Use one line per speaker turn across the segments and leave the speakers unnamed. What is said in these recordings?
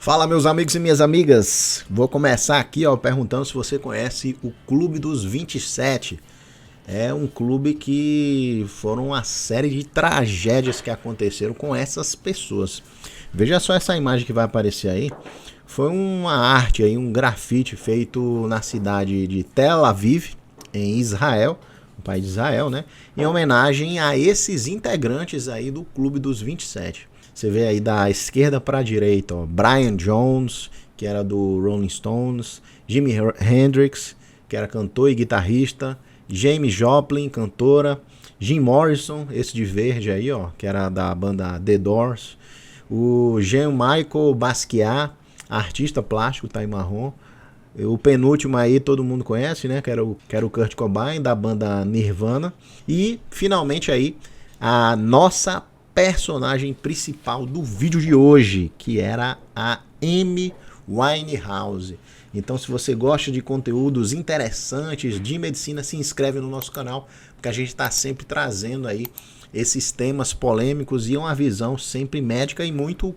Fala, meus amigos e minhas amigas, vou começar aqui perguntando se você conhece o Clube dos 27. É um clube que foram uma série de tragédias que aconteceram com essas pessoas. Veja só essa imagem que vai aparecer aí. Foi uma arte aí, um grafite feito na cidade de Tel Aviv, em Israel, no país de Israel, né? Em homenagem a esses integrantes aí do Clube dos 27. Você vê aí da esquerda para a direita, Brian Jones, que era do Rolling Stones, Jimi Hendrix, que era cantor e guitarrista, James Joplin, cantora, Jim Morrison, esse de verde aí, que era da banda The Doors, o Jean-Michel Basquiat, artista plástico, tá em marrom. O penúltimo aí todo mundo conhece, né? Que era o Kurt Cobain, da banda Nirvana. E finalmente aí a nossa personagem principal do vídeo de hoje, que era a Amy Winehouse. Então, se você gosta de conteúdos interessantes de medicina, se inscreve no nosso canal, porque a gente está sempre trazendo aí esses temas polêmicos e uma visão sempre médica e muito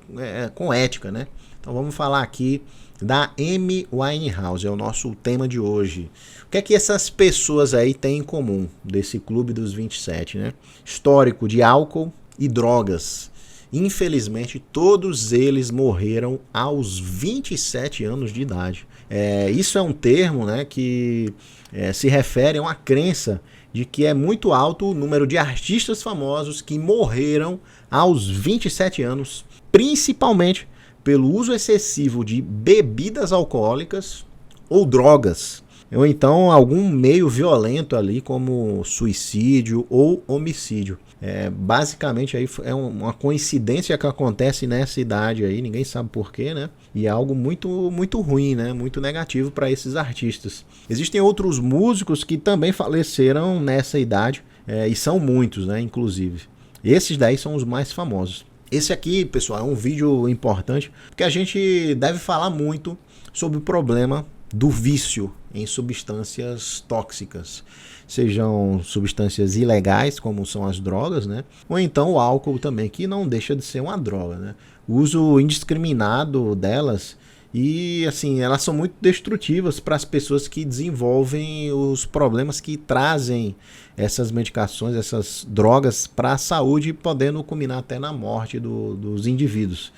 com ética, né? Então vamos falar aqui da Amy Winehouse, é o nosso tema de hoje. O que é que essas pessoas aí têm em comum desse clube dos 27, né? Histórico de álcool e drogas. Infelizmente, todos eles morreram aos 27 anos de idade. Isso é um termo, né, que se refere a uma crença de que é muito alto o número de artistas famosos que morreram aos 27 anos, principalmente pelo uso excessivo de bebidas alcoólicas ou drogas, ou então algum meio violento ali, como suicídio ou homicídio. Basicamente aí é uma coincidência que acontece nessa idade aí, ninguém sabe porquê, né? E é algo muito, muito ruim, né? Muito negativo para esses artistas. Existem outros músicos que também faleceram nessa idade, e são muitos, né? Inclusive. Esses daí são os mais famosos. Esse aqui, pessoal, é um vídeo importante, porque a gente deve falar muito sobre o problema do vício em substâncias tóxicas, sejam substâncias ilegais, como são as drogas, né? Ou então o álcool também, que não deixa de ser uma droga, né? O uso indiscriminado delas, e assim, elas são muito destrutivas para as pessoas que desenvolvem os problemas que trazem essas medicações, essas drogas para a saúde, podendo culminar até na morte dos indivíduos.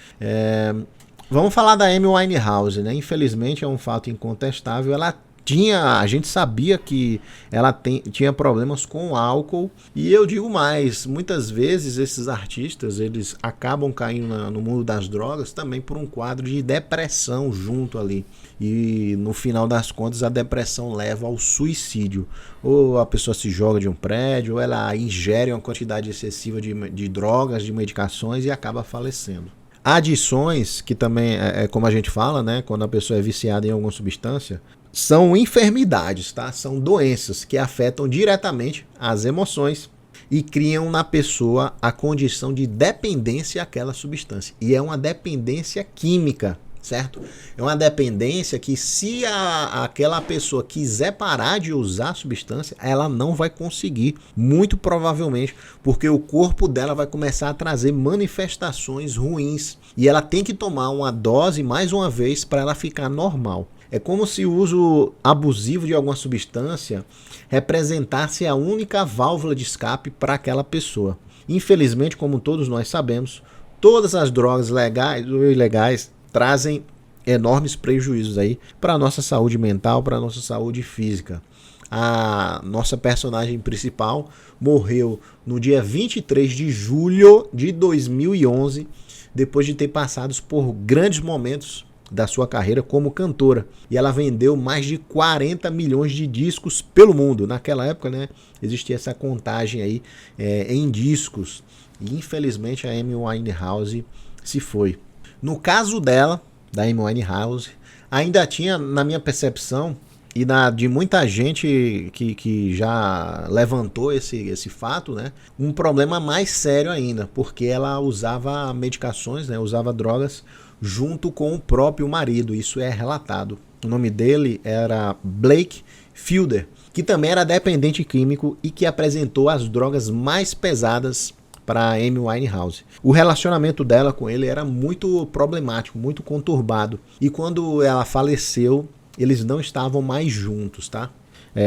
Vamos falar da Amy Winehouse, né? Infelizmente é um fato incontestável. A gente sabia que ela tinha problemas com álcool, e eu digo mais, muitas vezes esses artistas eles acabam caindo no mundo das drogas também por um quadro de depressão junto ali, e no final das contas a depressão leva ao suicídio, ou a pessoa se joga de um prédio, ou ela ingere uma quantidade excessiva de drogas, de medicações e acaba falecendo. Adições, que também é como a gente fala, né? Quando a pessoa é viciada em alguma substância, são enfermidades, tá? São doenças que afetam diretamente as emoções e criam na pessoa a condição de dependência àquela substância. E é uma dependência química, certo? É uma dependência que, se aquela pessoa quiser parar de usar a substância, ela não vai conseguir, muito provavelmente, porque o corpo dela vai começar a trazer manifestações ruins e ela tem que tomar uma dose mais uma vez para ela ficar normal. É como se o uso abusivo de alguma substância representasse a única válvula de escape para aquela pessoa. Infelizmente, como todos nós sabemos, todas as drogas legais ou ilegais trazem enormes prejuízos aí para a nossa saúde mental, para a nossa saúde física. A nossa personagem principal morreu no dia 23 de julho de 2011, depois de ter passado por grandes momentos da sua carreira como cantora. E ela vendeu mais de 40 milhões de discos pelo mundo. Naquela época, né, existia essa contagem aí em discos. E infelizmente a Amy Winehouse se foi. No caso dela, da Amy Winehouse, ainda tinha, na minha percepção, e de muita gente que já levantou esse fato, né, um problema mais sério ainda, porque ela usava medicações, né, usava drogas junto com o próprio marido. Isso é relatado. O nome dele era Blake Fielder, que também era dependente químico e que apresentou as drogas mais pesadas para Amy Winehouse. O relacionamento dela com ele era muito problemático, muito conturbado. E quando ela faleceu, eles não estavam mais juntos, tá?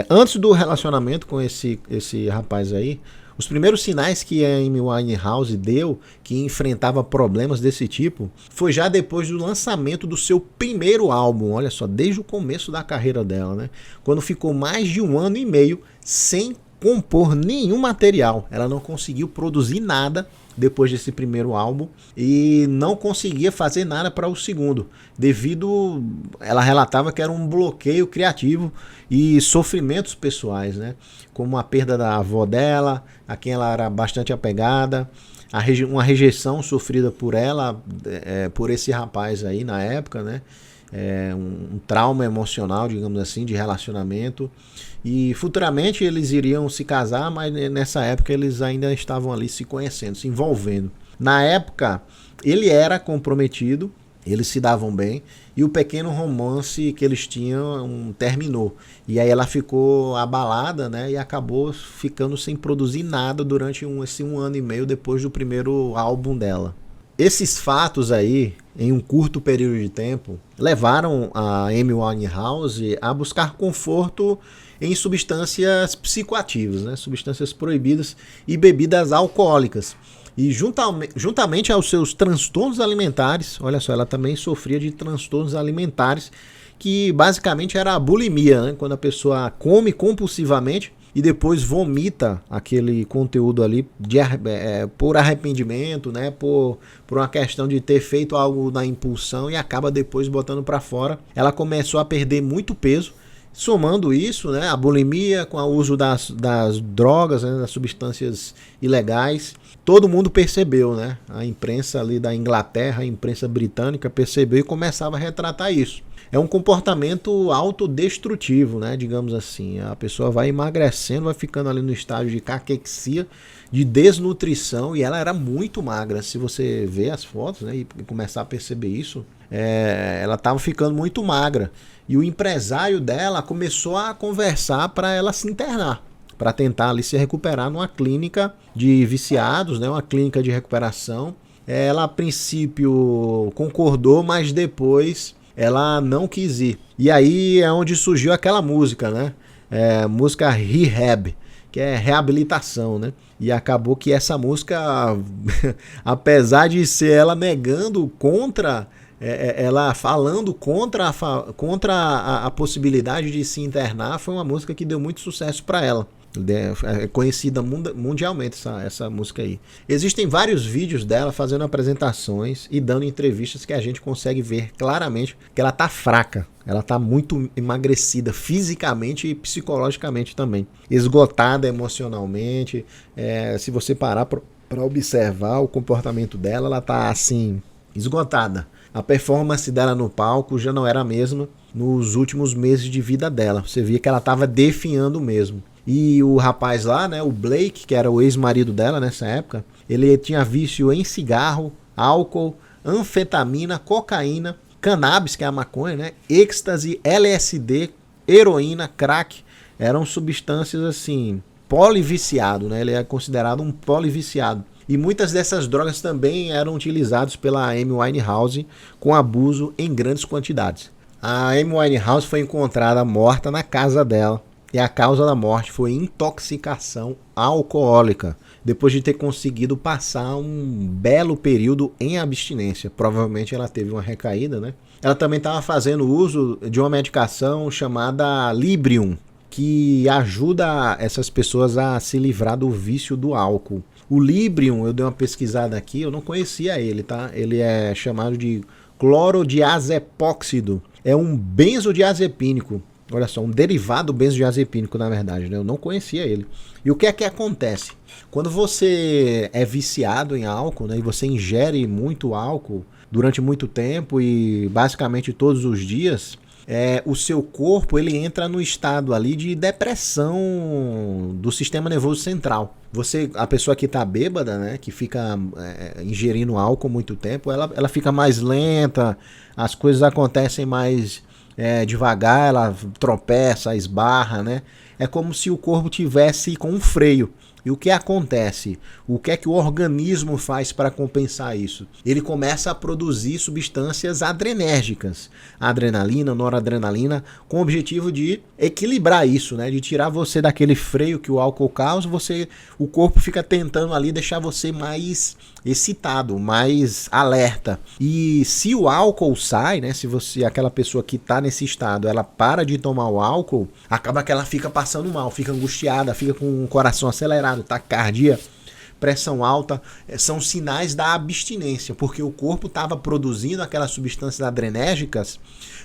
Antes do relacionamento com esse rapaz aí, os primeiros sinais que a Amy Winehouse deu, que enfrentava problemas desse tipo, foi já depois do lançamento do seu primeiro álbum, olha só, desde o começo da carreira dela, né? Quando ficou mais de 1 ano e meio sem compor nenhum material. Ela não conseguiu produzir nada depois desse primeiro álbum e não conseguia fazer nada para o segundo, devido, ela relatava que era um bloqueio criativo e sofrimentos pessoais, né? Como a perda da avó dela, a quem ela era bastante apegada, uma rejeição sofrida por ela, por esse rapaz aí na época, né? Um trauma emocional, digamos assim, de relacionamento. E futuramente eles iriam se casar, mas nessa época eles ainda estavam ali se conhecendo, se envolvendo. Na época, ele era comprometido, eles se davam bem, e o pequeno romance que eles tinham terminou. E aí ela ficou abalada, né, e acabou ficando sem produzir nada durante esse 1 ano e meio depois do primeiro álbum dela. Esses fatos aí, em um curto período de tempo, levaram a Amy Winehouse a buscar conforto em substâncias psicoativas, né? Substâncias proibidas e bebidas alcoólicas. E juntamente aos seus transtornos alimentares, olha só, ela também sofria de transtornos alimentares, que basicamente era a bulimia, né? Quando a pessoa come compulsivamente e depois vomita aquele conteúdo ali por arrependimento, né? Por uma questão de ter feito algo na impulsão e acaba depois botando para fora. Ela começou a perder muito peso, somando isso, né, a bulimia com o uso das drogas, né, das substâncias ilegais. Todo mundo percebeu, né? A imprensa ali da Inglaterra, a imprensa britânica percebeu e começava a retratar isso. É um comportamento autodestrutivo, né, digamos assim. A pessoa vai emagrecendo, vai ficando ali no estágio de caquexia, de desnutrição, e ela era muito magra. Se você ver as fotos, né, e começar a perceber isso, ela estava ficando muito magra. E o empresário dela começou a conversar para ela se internar, para tentar ali se recuperar numa clínica de viciados, né, uma clínica de recuperação. Ela a princípio concordou, mas depois ela não quis ir. E aí é onde surgiu aquela música, né? Música Rehab, que é reabilitação, né? E acabou que essa música, apesar de ser ela negando contra, ela falando contra a possibilidade de se internar, foi uma música que deu muito sucesso para ela. É conhecida mundialmente essa música aí. Existem vários vídeos dela fazendo apresentações e dando entrevistas que a gente consegue ver claramente que ela tá fraca. Ela tá muito emagrecida fisicamente e psicologicamente também. Esgotada emocionalmente. Se você parar para observar o comportamento dela, ela tá assim, esgotada. A performance dela no palco já não era a mesma nos últimos meses de vida dela. Você via que ela tava definhando mesmo. E o rapaz lá, né, o Blake, que era o ex-marido dela nessa época, ele tinha vício em cigarro, álcool, anfetamina, cocaína, cannabis, que é a maconha, né, êxtase, LSD, heroína, crack. Eram substâncias assim, poliviciado, né? Ele é considerado um poliviciado. E muitas dessas drogas também eram utilizadas pela Amy Winehouse com abuso em grandes quantidades. A Amy Winehouse foi encontrada morta na casa dela. E a causa da morte foi intoxicação alcoólica, depois de ter conseguido passar um belo período em abstinência. Provavelmente ela teve uma recaída, né? Ela também estava fazendo uso de uma medicação chamada Librium, que ajuda essas pessoas a se livrar do vício do álcool. O Librium, eu dei uma pesquisada aqui, eu não conhecia ele, tá? Ele é chamado de clorodiazepóxido. É um benzodiazepínico. Olha só, um derivado benzodiazepínico, na verdade, né? Eu não conhecia ele. E o que é que acontece? Quando você é viciado em álcool, né, e você ingere muito álcool durante muito tempo e basicamente todos os dias, o seu corpo ele entra no estado ali de depressão do sistema nervoso central. A pessoa que está bêbada, né, que fica ingerindo álcool muito tempo, ela fica mais lenta, as coisas acontecem mais devagar, ela tropeça, esbarra, né? É como se o corpo tivesse com um freio. E o que acontece? O que é que o organismo faz para compensar isso? Ele começa a produzir substâncias adrenérgicas, adrenalina, noradrenalina, com o objetivo de equilibrar isso, né? De tirar você daquele freio que o álcool causa, o corpo fica tentando ali deixar você mais excitado, mais alerta. E se o álcool sai, né? Se você, aquela pessoa que está nesse estado, ela para de tomar o álcool, acaba que ela fica passando mal, fica angustiada, fica com o coração acelerado, taquicardia, pressão alta, são sinais da abstinência, porque o corpo estava produzindo aquelas substâncias adrenérgicas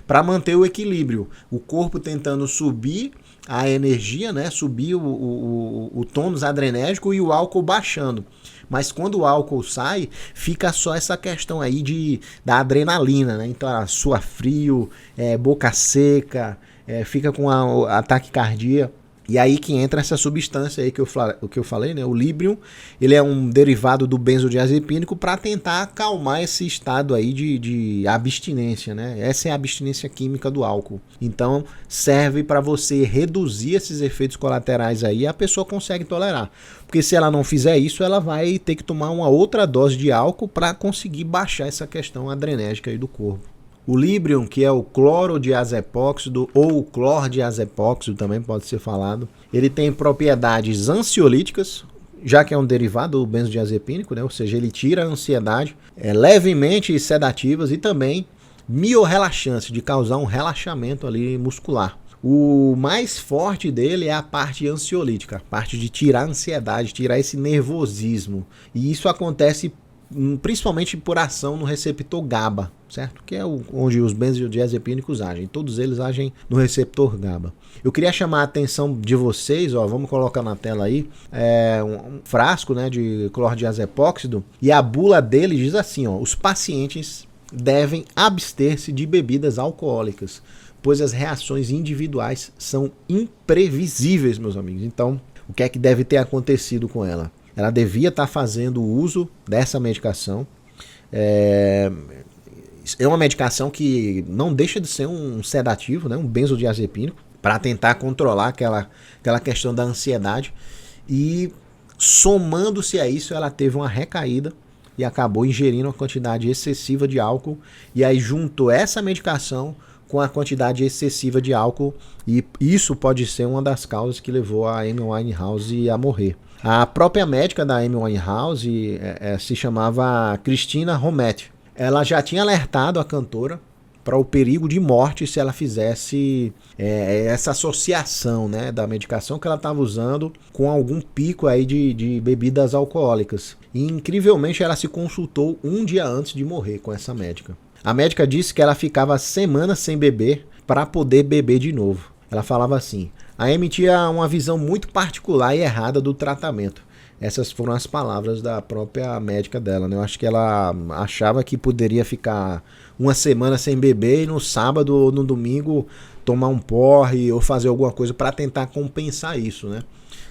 para manter o equilíbrio. O corpo tentando subir a energia, né, subir o tônus adrenérgico e o álcool baixando. Mas quando o álcool sai, fica só essa questão aí da adrenalina, né? Então, sua frio, boca seca, fica com a taquicardia. E aí que entra essa substância aí que eu falei, né? O Librium, ele é um derivado do benzodiazepínico para tentar acalmar esse estado aí de abstinência, né? Essa é a abstinência química do álcool. Então, serve para você reduzir esses efeitos colaterais aí e a pessoa consegue tolerar. Porque se ela não fizer isso, ela vai ter que tomar uma outra dose de álcool para conseguir baixar essa questão adrenérgica aí do corpo. O Librium, que é o clorodiazepóxido ou o clordiazepóxido, também pode ser falado, ele tem propriedades ansiolíticas, já que é um derivado do benzodiazepínico, né? Ou seja, ele tira a ansiedade, levemente sedativas e também miorrelaxantes, de causar um relaxamento ali muscular. O mais forte dele é a parte ansiolítica, a parte de tirar a ansiedade, tirar esse nervosismo. E isso acontece principalmente por ação no receptor GABA, certo? Que é onde os benzodiazepínicos agem. Todos eles agem no receptor GABA. Eu queria chamar a atenção de vocês, ó, vamos colocar na tela aí, um frasco, né, de clordiazepóxido, e a bula dele diz assim, ó, os pacientes devem abster-se de bebidas alcoólicas, pois as reações individuais são imprevisíveis, meus amigos. Então, o que é que deve ter acontecido com ela? Ela devia estar fazendo uso dessa medicação. É uma medicação que não deixa de ser um sedativo, né? Um benzodiazepínico, para tentar controlar aquela questão da ansiedade. E somando-se a isso, ela teve uma recaída e acabou ingerindo uma quantidade excessiva de álcool. E aí juntou essa medicação com a quantidade excessiva de álcool. E isso pode ser uma das causas que levou a Amy Winehouse a morrer. A própria médica da Amy Winehouse se chamava Christina Rossetti. Ela já tinha alertado a cantora para o perigo de morte se ela fizesse essa associação, né, da medicação que ela estava usando com algum pico aí de bebidas alcoólicas. E incrivelmente ela se consultou um dia antes de morrer com essa médica. A médica disse que ela ficava semanas sem beber para poder beber de novo. Ela falava assim: a Amy tinha uma visão muito particular e errada do tratamento. Essas foram as palavras da própria médica dela, né? Eu acho que ela achava que poderia ficar uma semana sem beber e no sábado ou no domingo tomar um porre ou fazer alguma coisa para tentar compensar isso, né?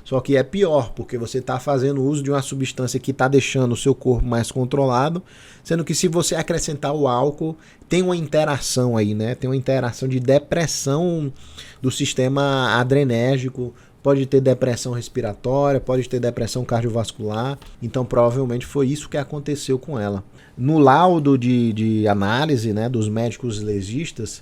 Só que é pior, porque você está fazendo uso de uma substância que está deixando o seu corpo mais controlado, sendo que se você acrescentar o álcool, tem uma interação aí, né? Tem uma interação de depressão do sistema adrenérgico, pode ter depressão respiratória, pode ter depressão cardiovascular, então provavelmente foi isso que aconteceu com ela. No laudo de análise, né, dos médicos legistas,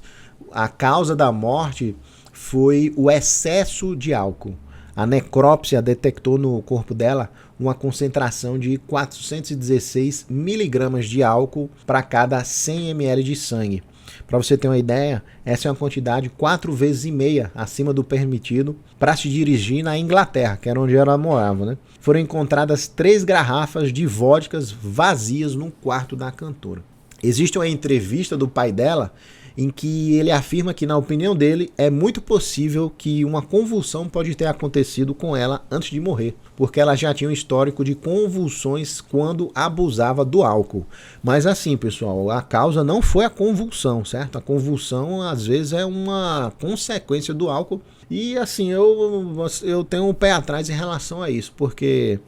a causa da morte foi o excesso de álcool. A necrópsia detectou no corpo dela uma concentração de 416 miligramas de álcool para cada 100 ml de sangue. Para você ter uma ideia, essa é uma quantidade 4,5 vezes acima do permitido para se dirigir na Inglaterra, que era onde ela morava, né? Foram encontradas 3 garrafas de vodkas vazias no quarto da cantora. Existe uma entrevista do pai dela em que ele afirma que, na opinião dele, é muito possível que uma convulsão pode ter acontecido com ela antes de morrer, porque ela já tinha um histórico de convulsões quando abusava do álcool. Mas assim, pessoal, a causa não foi a convulsão, certo? A convulsão, às vezes, é uma consequência do álcool. E assim, eu tenho um pé atrás em relação a isso, porque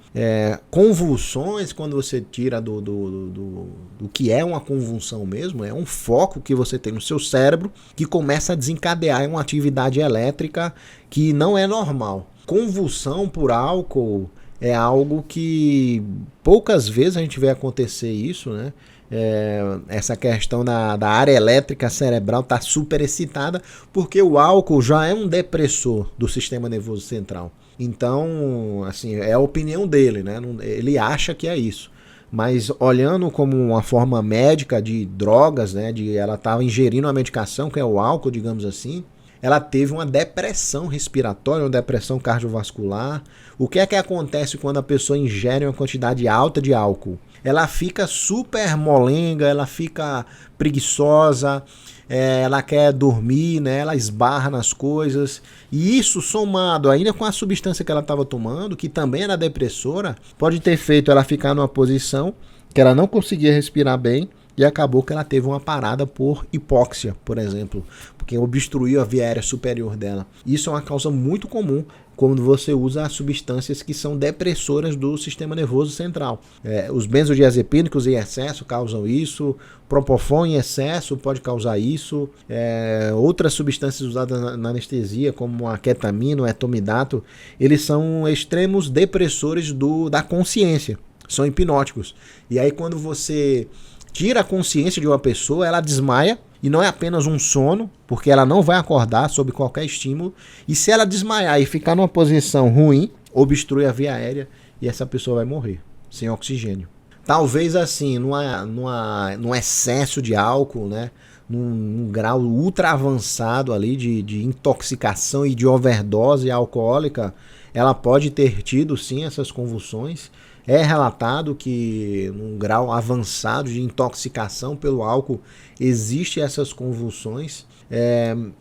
convulsões, quando você tira do que é uma convulsão mesmo, é um foco que você tem no seu cérebro que começa a desencadear uma atividade elétrica que não é normal. Convulsão por álcool é algo que poucas vezes a gente vê acontecer isso, né? Essa questão da área elétrica cerebral está super excitada, porque o álcool já é um depressor do sistema nervoso central. Então, assim, é a opinião dele, né? Ele acha que é isso. Mas olhando como uma forma médica de drogas, né? Ela estava ingerindo uma medicação, que é o álcool, digamos assim. Ela teve uma depressão respiratória, uma depressão cardiovascular. O que é que acontece quando a pessoa ingere uma quantidade alta de álcool? Ela fica super molenga, ela fica preguiçosa, ela quer dormir, né? Ela esbarra nas coisas. E isso, somado ainda com a substância que ela estava tomando, que também era depressora, pode ter feito ela ficar numa posição que ela não conseguia respirar bem, e acabou que ela teve uma parada por hipóxia, por exemplo, porque obstruiu a via aérea superior dela. Isso é uma causa muito comum quando você usa substâncias que são depressoras do sistema nervoso central. Os benzodiazepínicos em excesso causam isso, propofol em excesso pode causar isso, outras substâncias usadas na anestesia, como a ketamina, o etomidato, eles são extremos depressores da consciência, são hipnóticos. E aí quando você tira a consciência de uma pessoa, ela desmaia, e não é apenas um sono, porque ela não vai acordar sob qualquer estímulo, e se ela desmaiar e ficar numa posição ruim, obstrui a via aérea e essa pessoa vai morrer, sem oxigênio. Talvez assim, num excesso de álcool, né, num grau ultra avançado ali de intoxicação e de overdose alcoólica, ela pode ter tido sim essas convulsões. É relatado que num grau avançado de intoxicação pelo álcool existe essas convulsões.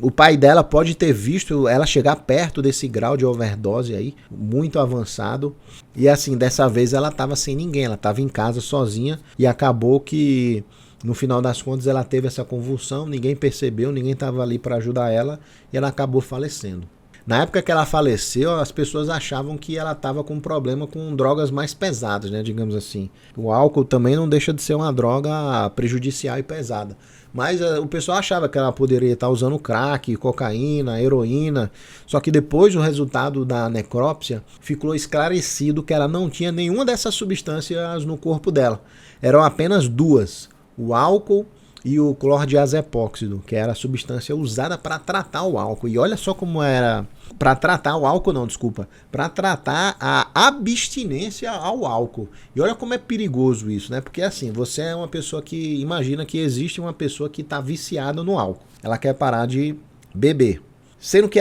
O pai dela pode ter visto ela chegar perto desse grau de overdose aí, muito avançado. E assim, dessa vez ela estava sem ninguém, ela estava em casa sozinha e acabou que no final das contas ela teve essa convulsão, ninguém percebeu, ninguém estava ali para ajudar ela e ela acabou falecendo. Na época que ela faleceu, as pessoas achavam que ela estava com problema com drogas mais pesadas, né, digamos assim. O álcool também não deixa de ser uma droga prejudicial e pesada. Mas o pessoal achava que ela poderia estar usando crack, cocaína, heroína. Só que depois do resultado da necrópsia, ficou esclarecido que ela não tinha nenhuma dessas substâncias no corpo dela. Eram apenas duas, o álcool e o clordiazepóxido, que era a substância usada para tratar o álcool. E olha só como era... Para tratar o álcool, não, desculpa. Para tratar a abstinência ao álcool. E olha como é perigoso isso, né? Porque assim, você é uma pessoa que... Imagina que existe uma pessoa que está viciada no álcool. Ela quer parar de beber. Sendo que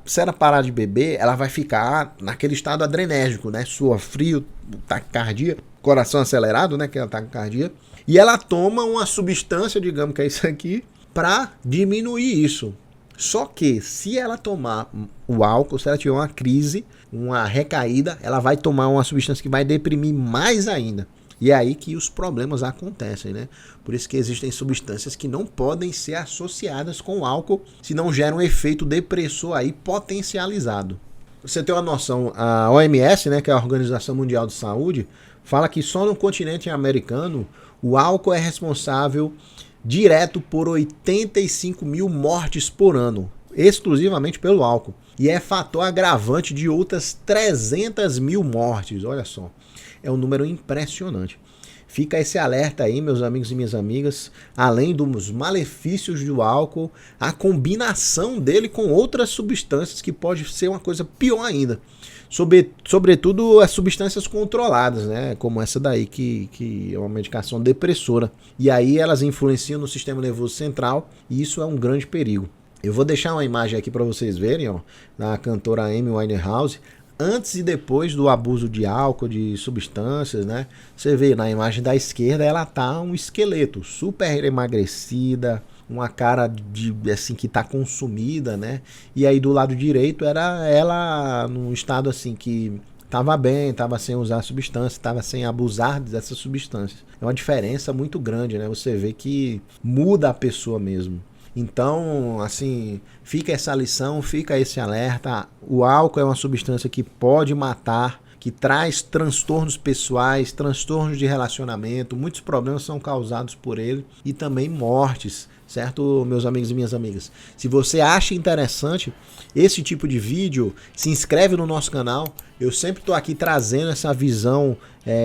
se ela parar de beber, ela vai ficar naquele estado adrenérgico, né? Suor frio, taquicardia, coração acelerado, né? Que é a taquicardia. E ela toma uma substância, digamos que é isso aqui, para diminuir isso. Só que se ela tomar o álcool, se ela tiver uma crise, uma recaída, ela vai tomar uma substância que vai deprimir mais ainda. E é aí que os problemas acontecem, né? Por isso que existem substâncias que não podem ser associadas com o álcool, senão geram um efeito depressor aí potencializado. Você tem uma noção, a OMS, né, que é a Organização Mundial de Saúde, fala que só no continente americano o álcool é responsável direto por 85 mil mortes por ano, exclusivamente pelo álcool. E é fator agravante de outras 300 mil mortes, olha só. É um número impressionante. Fica esse alerta aí, meus amigos e minhas amigas, além dos malefícios do álcool, a combinação dele com outras substâncias que pode ser uma coisa pior ainda. Sobretudo as substâncias controladas, né? Como essa daí, que é uma medicação depressora. E aí elas influenciam no sistema nervoso central e isso é um grande perigo. Eu vou deixar uma imagem aqui para vocês verem, ó, da cantora Amy Winehouse, antes e depois do abuso de álcool, de substâncias, né? Você vê na imagem da esquerda, ela tá um esqueleto, super emagrecida, uma cara assim que tá consumida, né? E aí do lado direito era ela num estado assim que tava bem, tava sem usar substância, tava sem abusar dessas substâncias. É uma diferença muito grande, né? Você vê que muda a pessoa mesmo. Então, assim, fica essa lição, fica esse alerta. O álcool é uma substância que pode matar, que traz transtornos pessoais, transtornos de relacionamento, muitos problemas são causados por ele e também mortes, certo, meus amigos e minhas amigas? Se você acha interessante esse tipo de vídeo, se inscreve no nosso canal. Eu sempre estou aqui trazendo essa visão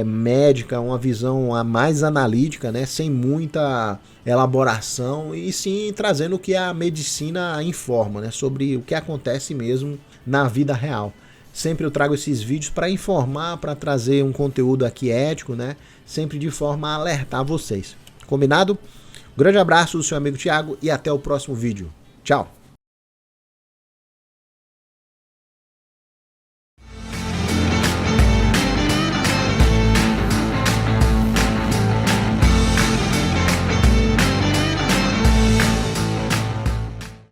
médica, uma visão mais analítica, né, sem muita elaboração, e sim trazendo o que a medicina informa, né, sobre o que acontece mesmo na vida real. Sempre eu trago esses vídeos para informar, para trazer um conteúdo aqui ético, né? Sempre de forma a alertar vocês. Combinado? Um grande abraço do seu amigo Thiago e até o próximo vídeo. Tchau!